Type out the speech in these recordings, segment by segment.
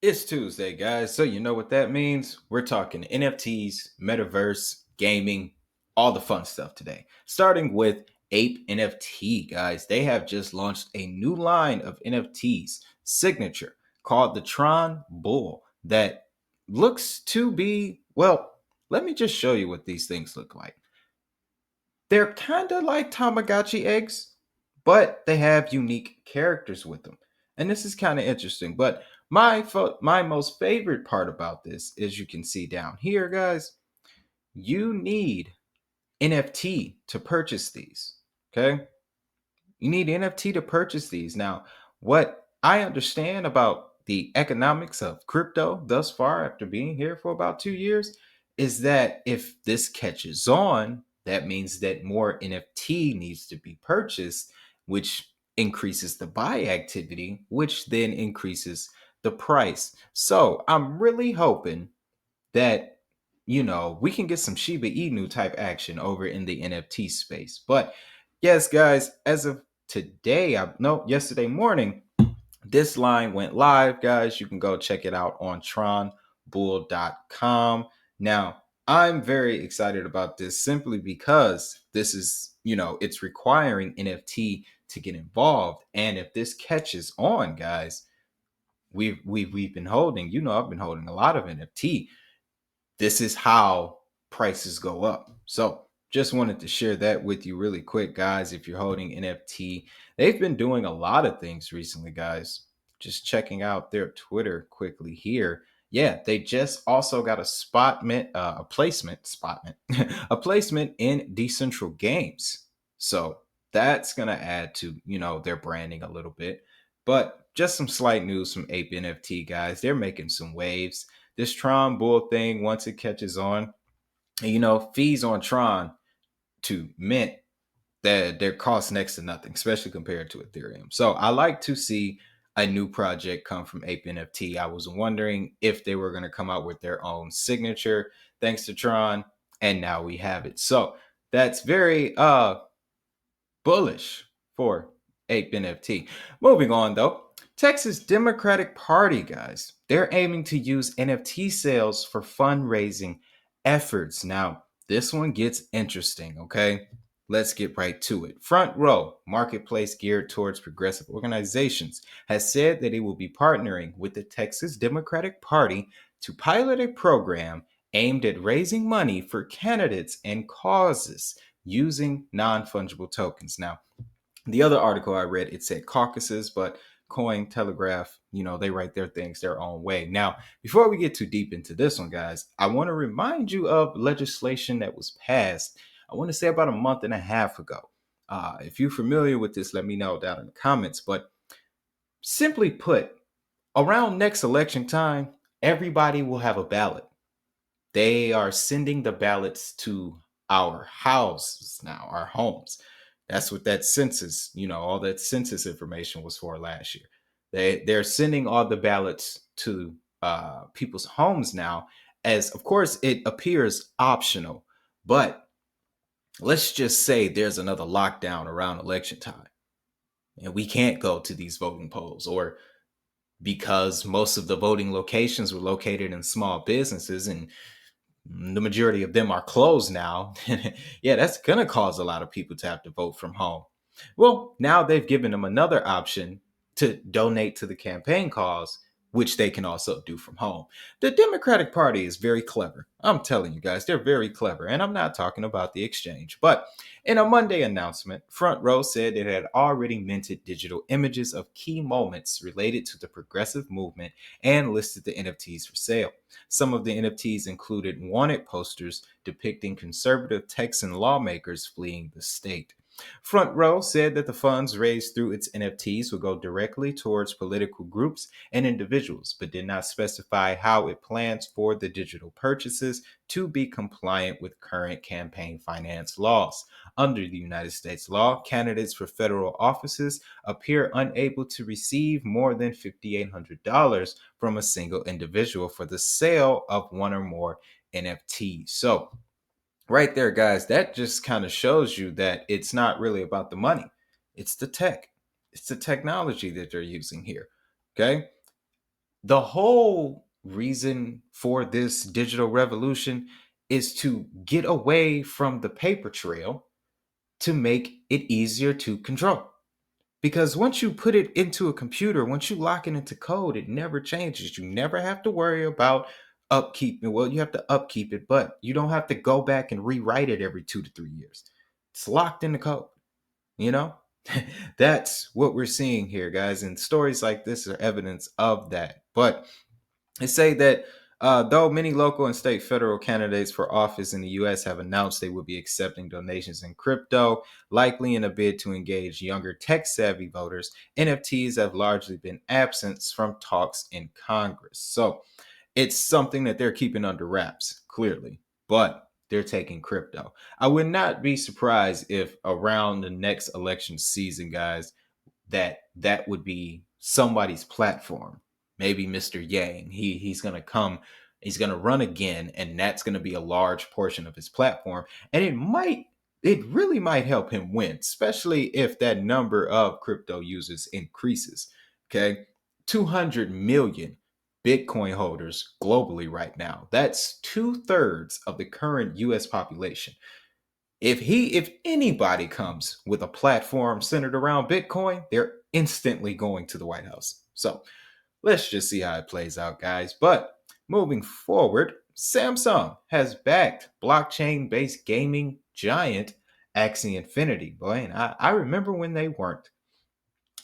It's Tuesday, guys. So you know what that means? We're talking NFTs, metaverse, gaming, all the fun stuff today. Starting with Ape NFT, guys. They have just launched a new line of NFTs, signature, called the TRONBULL that looks to be, well, let me just show you what these things look like. They're kind of like Tamagotchi eggs, but they have unique characters with them. And this is kind of interesting. But my most favorite part about this is you can see down here, guys, you need NFT to purchase these. Okay? You need NFT to purchase these. Now, what I understand about the economics of crypto thus far, after being here for about 2 years, is that if this catches on, that means that more NFT needs to be purchased, which increases the buy activity, which then increases the price. So I'm really hoping that we can get some Shiba Inu type action over in the NFT space. But yes, guys, as of today, no, yesterday morning, this line went live, guys. You can go check it out on tronbull.com. Now, I'm very excited about this simply because this is, it's requiring NFT to get involved. And if this catches on, guys, we've been holding, I've been holding a lot of NFT. This is how prices go up. So just wanted to share that with you really quick, guys. If you're holding NFT, they've been doing a lot of things recently, guys. Just checking out their Twitter quickly here. Yeah, they just also got a placement, a placement in Decentral Games. So that's gonna add to their branding a little bit. But just some slight news from Ape NFT, guys. They're making some waves. This Tron Bull thing, once it catches on, and fees on Tron to mint, that their cost next to nothing, especially compared to Ethereum. So I like to see a new project come from Ape NFT. I was wondering if they were going to come out with their own signature thanks to Tron, and now we have it. So that's very bullish for Ape NFT. Moving on though, Texas Democratic Party, guys, they're aiming to use NFT sales for fundraising efforts. Now, this one gets interesting, okay? Let's get right to it. Front Row, marketplace geared towards progressive organizations, has said that it will be partnering with the Texas Democratic Party to pilot a program aimed at raising money for candidates and causes using non-fungible tokens. Now, the other article I read, it said caucuses, but Coin Telegraph, they write their things their own way. Now, before we get too deep into this one, guys, I want to remind you of legislation that was passed, I want to say about a month and a half ago. If you're familiar with this, let me know down in the comments. But simply put, around next election time, everybody will have a ballot. They are sending the ballots to our houses now, our homes. That's what that census, all that census information was for last year. They're sending all the ballots to people's homes now, as of course it appears optional. But let's just say there's another lockdown around election time, and we can't go to these voting polls, or because most of the voting locations were located in small businesses and the majority of them are closed now. Yeah, that's going to cause a lot of people to have to vote from home. Well, now they've given them another option to donate to the campaign cause, which they can also do from home. The Democratic Party is very clever. I'm telling you guys, they're very clever. And I'm not talking about the exchange. But in a Monday announcement, Front Row said it had already minted digital images of key moments related to the progressive movement and listed the NFTs for sale. Some of the NFTs included wanted posters depicting conservative Texan lawmakers fleeing the state. Front Row said that the funds raised through its NFTs would go directly towards political groups and individuals, but did not specify how it plans for the digital purchases to be compliant with current campaign finance laws. Under the United States law, candidates for federal offices appear unable to receive more than $5,800 from a single individual for the sale of one or more NFTs. So, right there, guys, that just kind of shows you that it's not really about the money. It's the tech. It's the technology that they're using here. Okay. The whole reason for this digital revolution is to get away from the paper trail to make it easier to control. Because once you put it into a computer, once you lock it into code, it never changes. You never have to worry about upkeep. Well, you have to upkeep it, but you don't have to go back and rewrite it every 2 to 3 years. It's locked in the code, you know? That's what we're seeing here, guys. And stories like this are evidence of that. But they say that though many local and state federal candidates for office in the U.S. have announced they will be accepting donations in crypto, likely in a bid to engage younger tech savvy voters, NFTs have largely been absent from talks in Congress. So it's something that they're keeping under wraps, clearly, but they're taking crypto. I would not be surprised if around the next election season, guys, that would be somebody's platform. Maybe Mr. Yang. He's gonna come, he's gonna run again, and that's gonna be a large portion of his platform. And it really might help him win, especially if that number of crypto users increases. Okay. 200 million Bitcoin holders globally right now. That's 2/3 of the current US population. If anybody comes with a platform centered around Bitcoin, they're instantly going to the White House. So let's just see how it plays out, guys. But moving forward, Samsung has backed blockchain-based gaming giant Axie Infinity. Boy, and I remember when they weren't.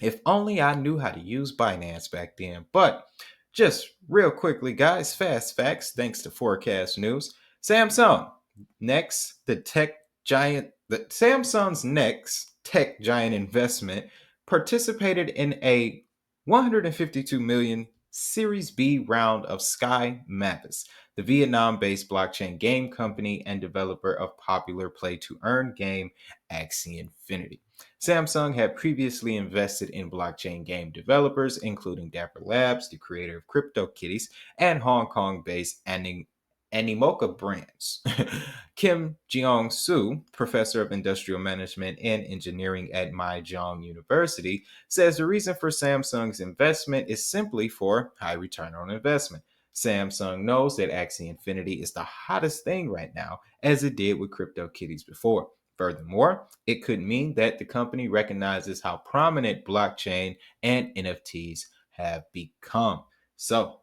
If only I knew how to use Binance back then. But just real quickly, guys, fast facts thanks to Forecast News. Samsung next, the Samsung's next tech giant investment participated in a 152 million Series B round of Sky Mavis, the Vietnam-based blockchain game company and developer of popular play-to-earn game Axie Infinity. Samsung had previously invested in blockchain game developers, including Dapper Labs, the creator of CryptoKitties, and Hong Kong based Animoca Brands. Kim Jeong Soo, professor of industrial management and engineering at Mahjong University, says the reason for Samsung's investment is simply for high return on investment. Samsung knows that Axie Infinity is the hottest thing right now, as it did with CryptoKitties before. Furthermore, it could mean that the company recognizes how prominent blockchain and NFTs have become. So,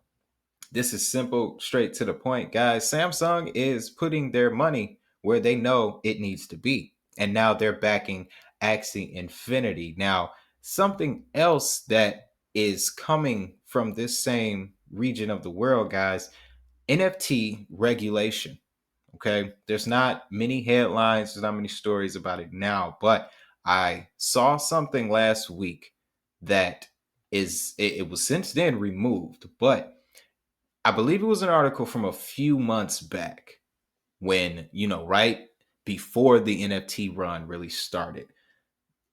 this is simple, straight to the point, guys. Samsung is putting their money where they know it needs to be. And now they're backing Axie Infinity. Now, something else that is coming from this same region of the world, guys, NFT regulation. Okay. There's not many headlines, there's not many stories about it now, but I saw something last week that it was since then removed, but I believe it was an article from a few months back when, right before the NFT run really started.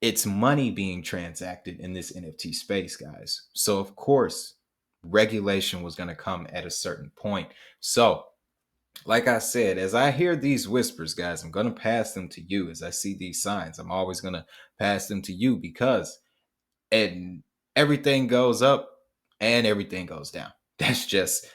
It's money being transacted in this NFT space, guys. So, of course, regulation was going to come at a certain point. So, like I said, as I hear these whispers, guys, I'm going to pass them to you. As I see these signs, I'm always going to pass them to you because and everything goes up and everything goes down. That's just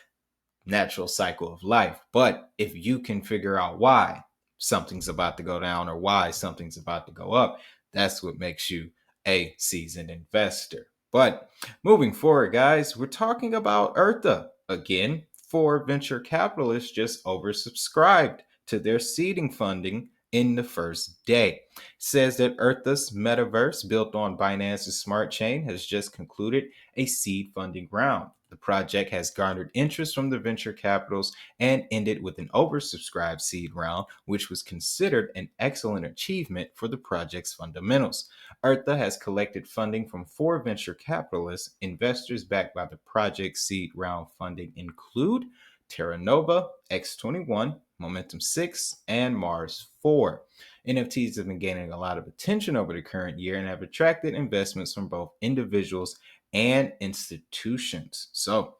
natural cycle of life. But if you can figure out why something's about to go down or why something's about to go up, that's what makes you a seasoned investor. But moving forward, guys, we're talking about Eartha again. For venture capitalists just oversubscribed to their seeding funding in the first day. It says that Eartha's metaverse, built on Binance's smart chain, has just concluded a seed funding round. The project has garnered interest from the venture capitals and ended with an oversubscribed seed round, which was considered an excellent achievement for the project's fundamentals. Eartha has collected funding from 4 venture capitalists. Investors backed by the project's seed round funding include Terra Nova, X21, Momentum 6, and Mars 4. NFTs have been gaining a lot of attention over the current year and have attracted investments from both individuals and institutions. So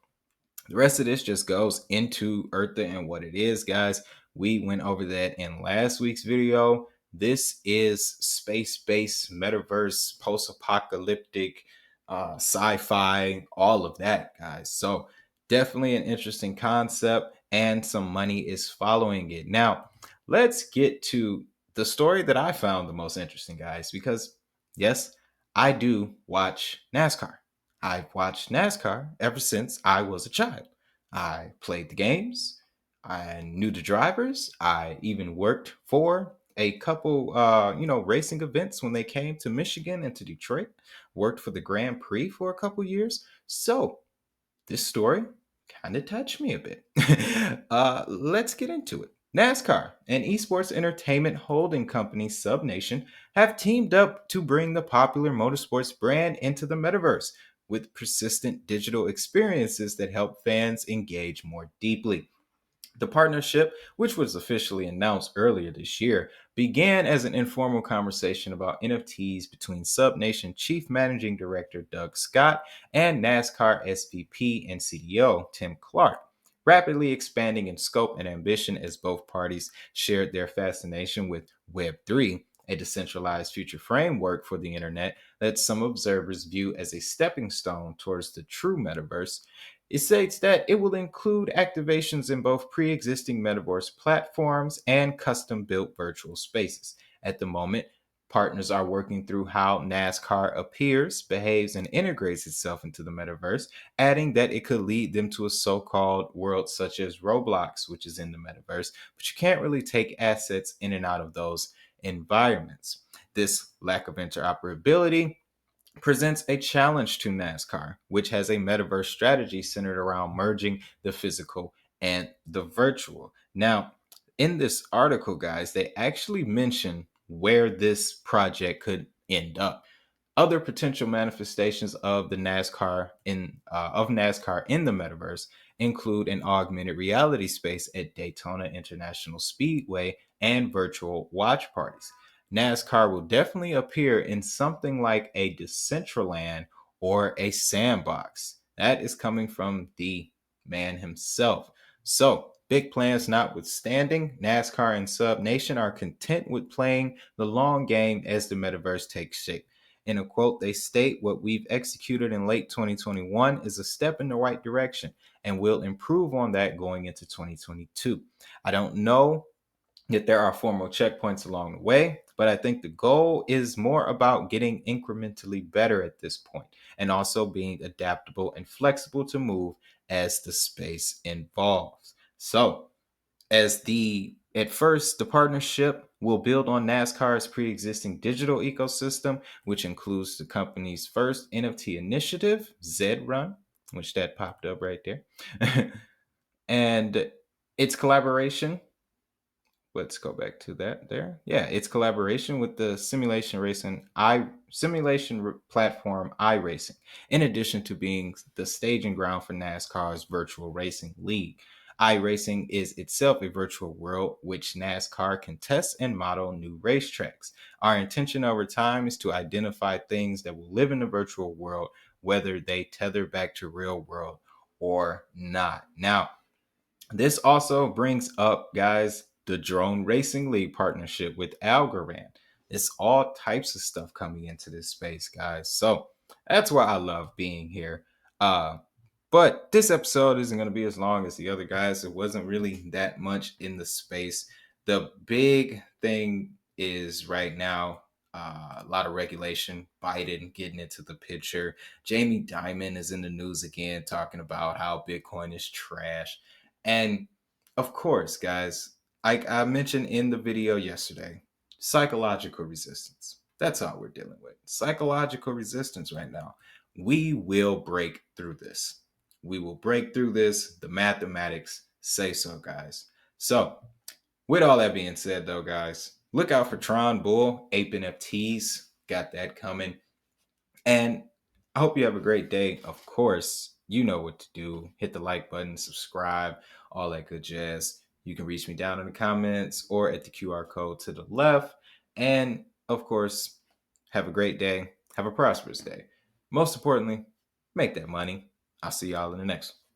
the rest of this just goes into Eartha and what it is, guys. We went over that in last week's video. This is space-based, metaverse, post-apocalyptic, sci-fi, all of that, guys. So Definitely an interesting concept, and some money is following it. Now, let's get to the story that I found the most interesting, guys, because yes, I do watch NASCAR. I've watched NASCAR ever since I was a child. I played the games, I knew the drivers, I even worked for a couple racing events when they came to Michigan and to Detroit. Worked for the Grand Prix for a couple years. So this story kind of touched me a bit. Let's get into it. NASCAR and esports entertainment holding company SubNation have teamed up to bring the popular motorsports brand into the metaverse with persistent digital experiences that help fans engage more deeply. The partnership, which was officially announced earlier this year, began as an informal conversation about NFTs between SubNation Chief Managing Director Doug Scott and NASCAR SVP and CDO Tim Clark, rapidly expanding in scope and ambition as both parties shared their fascination with Web3, a decentralized future framework for the internet that some observers view as a stepping stone towards the true metaverse. It states that it will include activations in both pre existing metaverse platforms and custom built virtual spaces. At the moment, partners are working through how NASCAR appears, behaves, and integrates itself into the metaverse, adding that it could lead them to a so called world such as Roblox, which is in the metaverse, but you can't really take assets in and out of those environments. This lack of interoperability presents a challenge to NASCAR, which has a metaverse strategy centered around merging the physical and the virtual. Now, in this article, guys, they actually mention where this project could end up. Other potential manifestations of the NASCAR in the metaverse include an augmented reality space at Daytona International Speedway and virtual watch parties. NASCAR will definitely appear in something like a Decentraland or a sandbox. That is coming from the man himself. So, big plans notwithstanding, NASCAR and Sub Nation are content with playing the long game as the metaverse takes shape. In a quote, they state, "What we've executed in late 2021 is a step in the right direction, and we'll improve on that going into 2022. I don't know that there are formal checkpoints along the way, but I think the goal is more about getting incrementally better at this point and also being adaptable and flexible to move as the space evolves." So, as the at first, the partnership will build on NASCAR's pre-existing digital ecosystem, which includes the company's first NFT initiative, Z Run, which that popped up right there, and its collaboration. Let's go back to that there. Yeah, its collaboration with the platform iRacing, in addition to being the staging ground for NASCAR's virtual racing league. iRacing is itself a virtual world which NASCAR can test and model new racetracks. Our intention over time is to identify things that will live in the virtual world, whether they tether back to real world or not. Now, this also brings up, guys, the Drone Racing League partnership with Algorand. It's all types of stuff coming into this space, guys. So that's why I love being here. Uh, but this episode isn't going to be as long as the other guys. It wasn't really that much in the space. The big thing is right now a lot of regulation, Biden getting into the picture. Jamie Dimon is in the news again, talking about how Bitcoin is trash. And of course, guys, like I mentioned in the video yesterday, psychological resistance. That's all we're dealing with. Psychological resistance right now. We will break through this. We will break through this. The mathematics say so, guys. So, with all that being said, though, guys, look out for TRONBULL, APENFTs. Got that coming. And I hope you have a great day. Of course, you know what to do. Hit the like button, subscribe, all that good jazz. You can reach me down in the comments or at the QR code to the left. And of course, have a great day. Have a prosperous day. Most importantly, make that money. I'll see y'all in the next one.